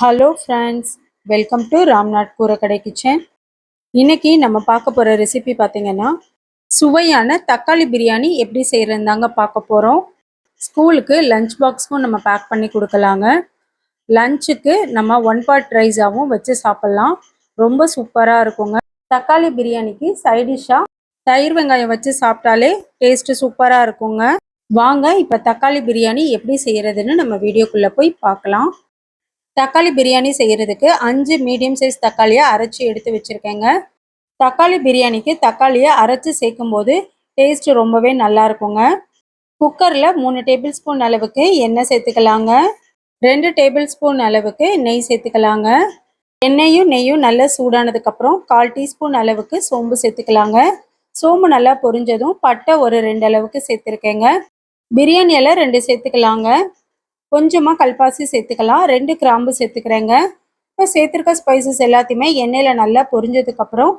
Hello friends, welcome to Ramnath கூரக்கடை kitchen. இன்னைக்கு நம்ம பார்க்க போகிற ரெசிபி பார்த்தீங்கன்னா சுவையான தக்காளி பிரியாணி எப்படி செய்கிறதாங்க பார்க்க போகிறோம். ஸ்கூலுக்கு லஞ்ச் பாக்ஸ்க்கும் நம்ம பேக் பண்ணி கொடுக்கலாங்க. லஞ்சுக்கு நம்ம 1 பாட் ரைஸாகவும் வச்சு சாப்பிட்லாம். ரொம்ப சூப்பராக இருக்குங்க. தக்காளி பிரியாணிக்கு சைடிஷ்ஷாக தயிர் வெங்காயம் வச்சு சாப்பிட்டாலே டேஸ்ட்டு சூப்பராக இருக்குங்க. வாங்க இப்போ தக்காளி பிரியாணி எப்படி செய்கிறதுன்னு நம்ம வீடியோக்குள்ளே போய் பார்க்கலாம். தக்காளி பிரியாணி செய்கிறதுக்கு 5 மீடியம் சைஸ் தக்காளியை அரைச்சி எடுத்து வச்சுருக்கேங்க. தக்காளி பிரியாணிக்கு தக்காளியை அரைச்சி சேர்க்கும் போது டேஸ்ட் ரொம்பவே நல்லா இருக்குங்க. குக்கரில் 3 டேபிள் ஸ்பூன் அளவுக்கு எண்ணெய் சேர்த்துக்கலாங்க. 2 டேபிள் ஸ்பூன் அளவுக்கு நெய் சேர்த்துக்கலாங்க. நெய்யும் நல்லா சூடானதுக்கப்புறம் 1/4 டீஸ்பூன் அளவுக்கு சோம்பு சேர்த்துக்கலாங்க. சோம்பு நல்லா பொரிஞ்சதும் பட்டை ஒரு 2 அளவுக்கு சேர்த்துருக்கேங்க. பிரியாணி இலை 2 சேர்த்துக்கலாங்க. கொஞ்சமாக கல்பாசி சேர்த்துக்கலாம். 2 கிராம்பு சேர்த்துக்கிறேங்க. இப்போ சேர்த்துருக்க ஸ்பைசஸ் எல்லாத்தையுமே எண்ணெயில் நல்லா பொரிஞ்சதுக்கப்புறம்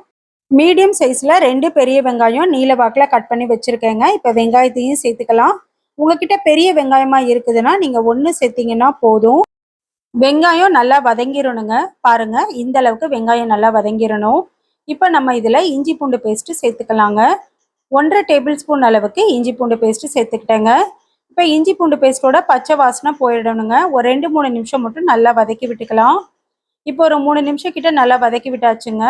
மீடியம் சைஸில் 2 பெரிய வெங்காயம் நீல வாக்கில் கட் பண்ணி வச்சுருக்கேங்க. இப்போ வெங்காயத்தையும் சேர்த்துக்கலாம். உங்ககிட்ட பெரிய வெங்காயமாக இருக்குதுன்னா நீங்கள் 1 சேர்த்திங்கன்னா போதும். வெங்காயம் நல்லா வதங்கிடணுங்க. பாருங்கள், இந்த அளவுக்கு வெங்காயம் நல்லா வதங்கிடணும். இப்போ நம்ம இதில் இஞ்சி பூண்டு பேஸ்ட்டு சேர்த்துக்கலாங்க. 1.5 டேபிள் ஸ்பூன் அளவுக்கு இஞ்சி பூண்டு பேஸ்ட்டு சேர்த்துக்கிட்டேங்க. இப்போ இஞ்சி பூண்டு பேஸ்ட்டோட பச்சை வாசனை போயிடணுங்க. ஒரு 2-3 நிமிஷம் மட்டும் நல்லா வதக்கி விட்டுக்கலாம். இப்போ ஒரு 3 நிமிஷம் கிட்ட நல்லா வதக்கி விட்டாச்சுங்க.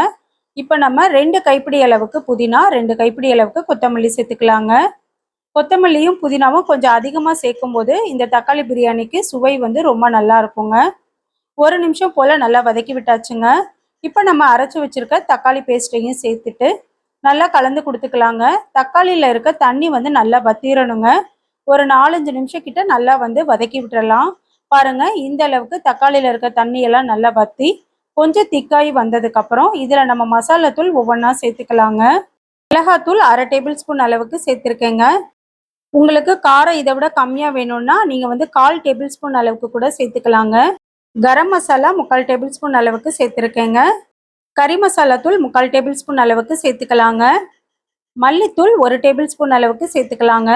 இப்போ நம்ம 2 கைப்பிடி அளவுக்கு புதினா, 2 கைப்பிடி அளவுக்கு கொத்தமல்லி சேர்த்துக்கலாங்க. கொத்தமல்லியும் புதினாவும் கொஞ்சம் அதிகமாக சேர்க்கும் போது இந்த தக்காளி பிரியாணிக்கு சுவை ரொம்ப நல்லா இருக்குங்க. 1 நிமிஷம் போல் நல்லா வதக்கி விட்டாச்சுங்க. இப்போ நம்ம அரைச்சி வச்சுருக்க தக்காளி பேஸ்ட்டையும் சேர்த்துட்டு நல்லா கலந்து கொடுத்துக்கலாங்க. தக்காளியில் இருக்க தண்ணி நல்லா வத்திரணுங்க. ஒரு 4-5 நிமிஷம் கிட்ட நல்லா வதக்கி விட்டுறலாம். பாருங்க, இந்த அளவுக்கு தக்காளியில் இருக்க தண்ணியெல்லாம் நல்லா வத்தி கொஞ்சம் திக்காய் வந்ததுக்கப்புறம் இதில் நம்ம மசாலாத்தூள் ஒவ்வொன்றா சேர்த்துக்கலாங்க. மிளகாத்தூள் 1/2 டேபிள் ஸ்பூன் அளவுக்கு சேர்த்துருக்கேங்க. உங்களுக்கு காரம் இதை விட கம்மியாக வேணும்னா நீங்கள் 1/4 டேபிள் ஸ்பூன் அளவுக்கு கூட சேர்த்துக்கலாங்க. கரம் மசாலா 3/4 டேபிள் ஸ்பூன் அளவுக்கு சேர்த்துருக்கேங்க. கறி மசாலா தூள் 3/4 டேபிள் ஸ்பூன் அளவுக்கு சேர்த்துக்கலாங்க. மல்லித்தூள் 1 டேபிள் ஸ்பூன் அளவுக்கு சேர்த்துக்கலாங்க.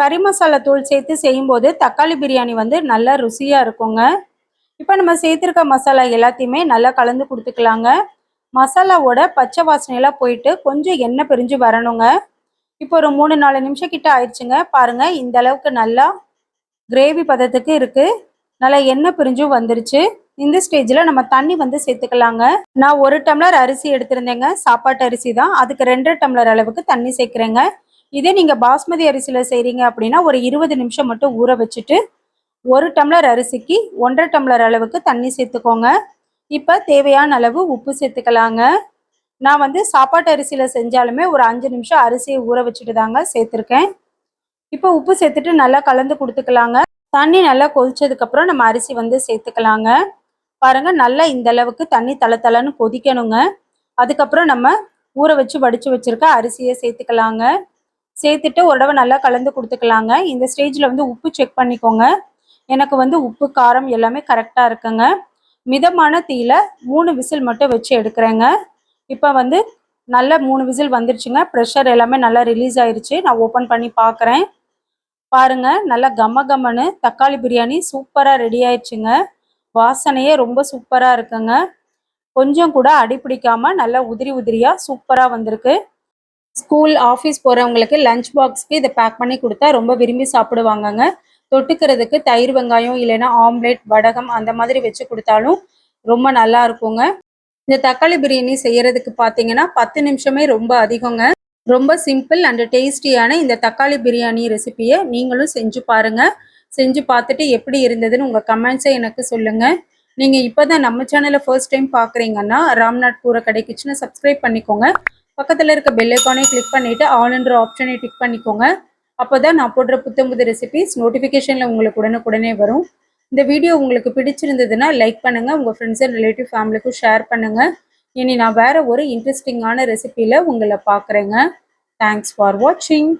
கறி மசாலா தூள் சேர்த்து செய்யும்போது தக்காளி பிரியாணி நல்லா ருசியாக இருக்குங்க. இப்போ நம்ம சேர்த்துருக்க மசாலா எல்லாத்தையுமே நல்லா கலந்து கொடுத்துக்கலாங்க. மசாலாவோட பச்சை வாசனையெல்லாம் போயிட்டு கொஞ்சம் எண்ணெய் பிரிஞ்சு வரணுங்க. இப்போ ஒரு 3-4 நிமிஷம் கிட்ட ஆயிடுச்சுங்க. பாருங்கள், இந்த அளவுக்கு நல்லா கிரேவி பதத்துக்கு இருக்குது. நல்லா எண்ணெய் பிரிஞ்சும் வந்துருச்சு. இந்த ஸ்டேஜில் நம்ம தண்ணி சேர்த்துக்கலாங்க. நான் 1 டம்ளர் அரிசி எடுத்திருந்தேங்க. சாப்பாட்டு அரிசி தான். அதுக்கு 2 டம்ளர் அளவுக்கு தண்ணி சேர்க்குறேங்க. இதே நீங்கள் பாஸ்மதி அரிசியில் செய்கிறீங்க அப்படின்னா ஒரு 20 நிமிஷம் மட்டும் ஊற வச்சுட்டு 1 டம்ளர் அரிசிக்கு 1.5 டம்ளர் அளவுக்கு தண்ணி சேர்த்துக்கோங்க. இப்போ தேவையான அளவு உப்பு சேர்த்துக்கலாங்க. நான் சாப்பாட்டு அரிசியில் செஞ்சாலுமே ஒரு 5 நிமிஷம் அரிசியை ஊற வச்சுட்டு தாங்க சேர்த்துருக்கேன். இப்போ உப்பு சேர்த்துட்டு நல்லா கலந்து கொடுத்துக்கலாங்க. தண்ணி நல்லா கொதிச்சதுக்கப்புறம் நம்ம அரிசி சேர்த்துக்கலாங்க. பாருங்கள், நல்லா இந்த அளவுக்கு தண்ணி தளன்னு கொதிக்கணுங்க. அதுக்கப்புறம் நம்ம ஊற வச்சு வடித்து வச்சுருக்க அரிசியை சேர்த்துக்கலாங்க. சேர்த்துட்டு ஒரு தடவை நல்லா கலந்து கொடுத்துக்கலாங்க. இந்த ஸ்டேஜில் உப்பு செக் பண்ணிக்கோங்க. எனக்கு உப்பு காரம் எல்லாமே கரெக்டாக இருக்குங்க. மிதமான தீயில் 3 விசில் மட்டும் வச்சு எடுக்கிறேங்க. இப்போ நல்லா 3 விசில் வந்துருச்சுங்க. ப்ரெஷர் எல்லாமே நல்லா ரிலீஸ் ஆயிடுச்சு. நான் ஓப்பன் பண்ணி பார்க்குறேன். பாருங்கள், நல்லா கம்மன்னு தக்காளி பிரியாணி சூப்பராக ரெடி ஆயிடுச்சுங்க. வாசனையே ரொம்ப சூப்பராக இருக்குங்க. கொஞ்சம் கூட அடி பிடிக்காமல் நல்லா உதிரியாக சூப்பராக வந்திருக்கு. ஸ்கூல், ஆஃபீஸ் போகிறவங்களுக்கு லஞ்ச் பாக்ஸ்க்கு இதை பேக் பண்ணி கொடுத்தா ரொம்ப விரும்பி சாப்பிடுவாங்கங்க. தொட்டுக்கிறதுக்கு தயிர் வெங்காயம் இல்லைன்னா ஆம்லேட், வடகம் அந்த மாதிரி வச்சு கொடுத்தாலும் ரொம்ப நல்லா இருக்குங்க. இந்த தக்காளி பிரியாணி செய்கிறதுக்கு பார்த்தீங்கன்னா 10 நிமிஷமே ரொம்ப அதிகங்க. ரொம்ப சிம்பிள் அண்ட் டேஸ்டியான இந்த தக்காளி பிரியாணி ரெசிபியை நீங்களும் செஞ்சு பாருங்கள். செஞ்சு பார்த்துட்டு எப்படி இருந்ததுன்னு உங்கள் கமெண்ட்ஸை எனக்கு சொல்லுங்கள். நீங்கள் இப்போ தான் நம்ம சேனலை ஃபர்ஸ்ட் டைம் பார்க்குறீங்கன்னா ராம்நாத் கூரக்கடை கிச்சனை சப்ஸ்கிரைப் பண்ணிக்கோங்க. பக்கத்தில் இருக்க பெல் ஐக்கானை கிளிக் பண்ணிவிட்டு ஆல் என்ற ஆப்ஷனை டிக் பண்ணிக்கோங்க. அப்போ தான் நான் போடுற புது ரெசிபிஸ் நோட்டிஃபிகேஷனில் உங்களுக்கு உடனுக்குடனே வரும். இந்த வீடியோ உங்களுக்கு பிடிச்சிருந்ததுன்னா லைக் பண்ணுங்கள். உங்கள் ஃப்ரெண்ட்ஸ் அண்ட் ரிலேட்டிவ் ஃபேமிலிக்கும் ஷேர் பண்ணுங்கள். இனி நான் வேறு ஒரு இன்ட்ரெஸ்டிங்கான ரெசிபியில் உங்களை பார்க்குறேங்க. தேங்க்ஸ் ஃபார் வாட்சிங்.